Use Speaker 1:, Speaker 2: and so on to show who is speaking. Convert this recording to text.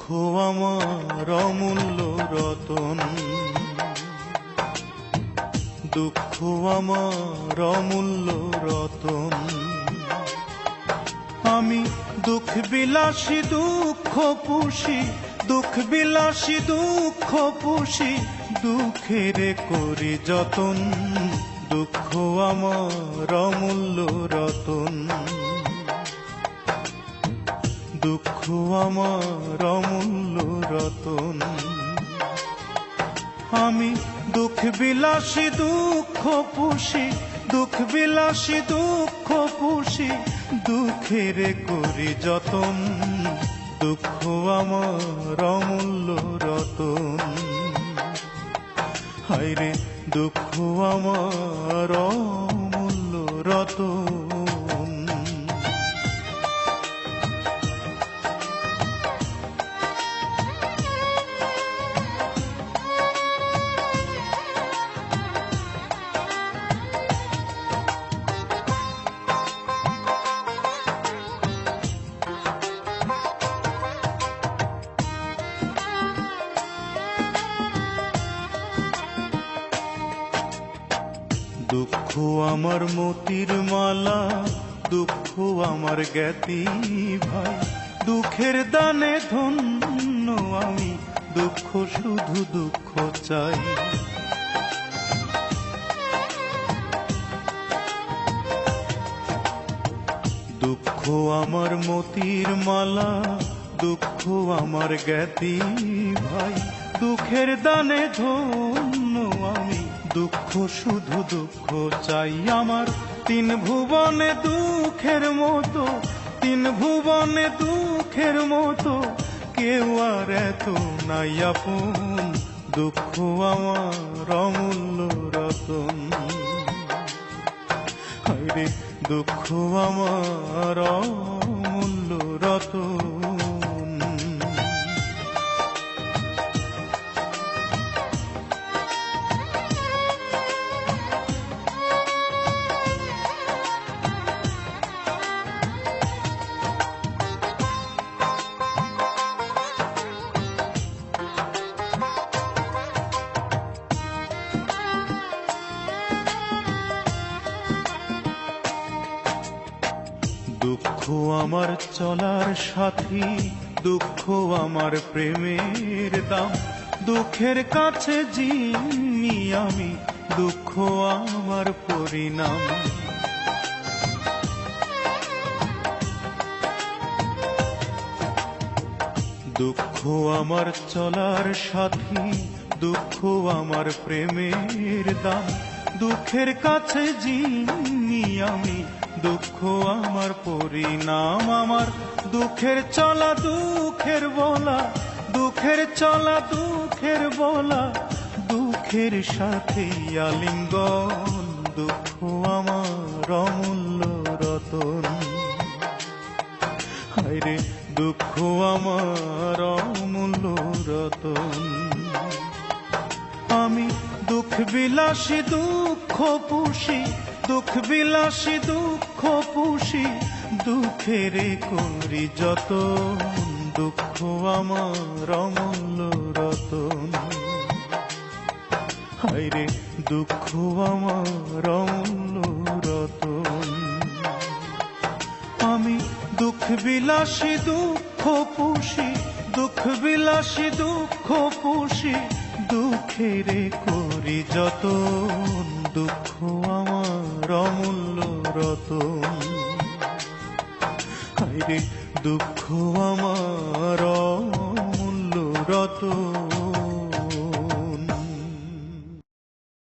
Speaker 1: আমার অমূল্য রতন, দুঃখ আমার অমূল্য রতন। আমি দুঃখ বিলাসী দুঃখ পুষি, দুঃখ বিলাসী দুঃখ পুষি, দুঃখের করি যতন। দুঃখ আমার অমূল্য রতন, দুঃখ আমার অমূল্য রতন। আমি দুঃখ বিলাসী দুঃখ পুষি, দুঃখ বিলাসী দুঃখ পুষি, দুঃখের করি যতন। দুঃখ আমার অমূল্য রতন, হায়রে দুঃখ আমার অমূল্য রতন। দুঃখ আমার মতির মালা, দুঃখ আমার জ্ঞাতি ভাই, দুঃখের দানে ধন্য আমি, দুঃখ শুধু দুঃখ চাই। দুঃখ আমার মতির মালা, দুঃখ আমার জ্ঞাতি ভাই, দুঃখের দানে ধন্য আমি, দুঃখ শুধু দুঃখ চাই। আমার তিন ভুবনে দুঃখের মতো, তিন ভুবনে দুঃখের মতো, কেউ আর এত নাই আপন। দুঃখ আমার অমূল্য রতন, হায়রে দুঃখ আমার অমূল্য রতন। দুঃখ আমার চলার সাথী, দুঃখ আমার প্রেমের দাম, দুঃখের কাছে যিনি আমি, দুঃখ আমার পরিণাম। দুঃখ আমার চলার সাথী, দুঃখ আমার প্রেমের দাম, দুঃখের কাছে যিনি আমি, দুঃখ আমার পরিণাম। আমার দুঃখের চলা দুঃখের বলা, দুঃখের চলা দুঃখের বলা, দুঃখের সাথে আলিঙ্গন। দুঃখ আমার অমূল্য রতন, হায়রে দুঃখ আমার অমূল্য রতন। আমি দুঃখ বিলাসী দুঃখ পুষি, দুঃখ বিলাসী দুঃখ পুষি, দুঃখের করি যতন। দুঃখ আমার অমূল্য রতন, হায়রে দুঃখ আমার অমূল্য রতন। আমি দুঃখ বিলাসী দুঃখ পুষি, দুঃখ বিলাসী দুঃখ পুষি, দুঃখের করি যতন। দুঃখ আমার অমূল্য রতন, হায়রে দুঃখ আমার অমূল্য রতন।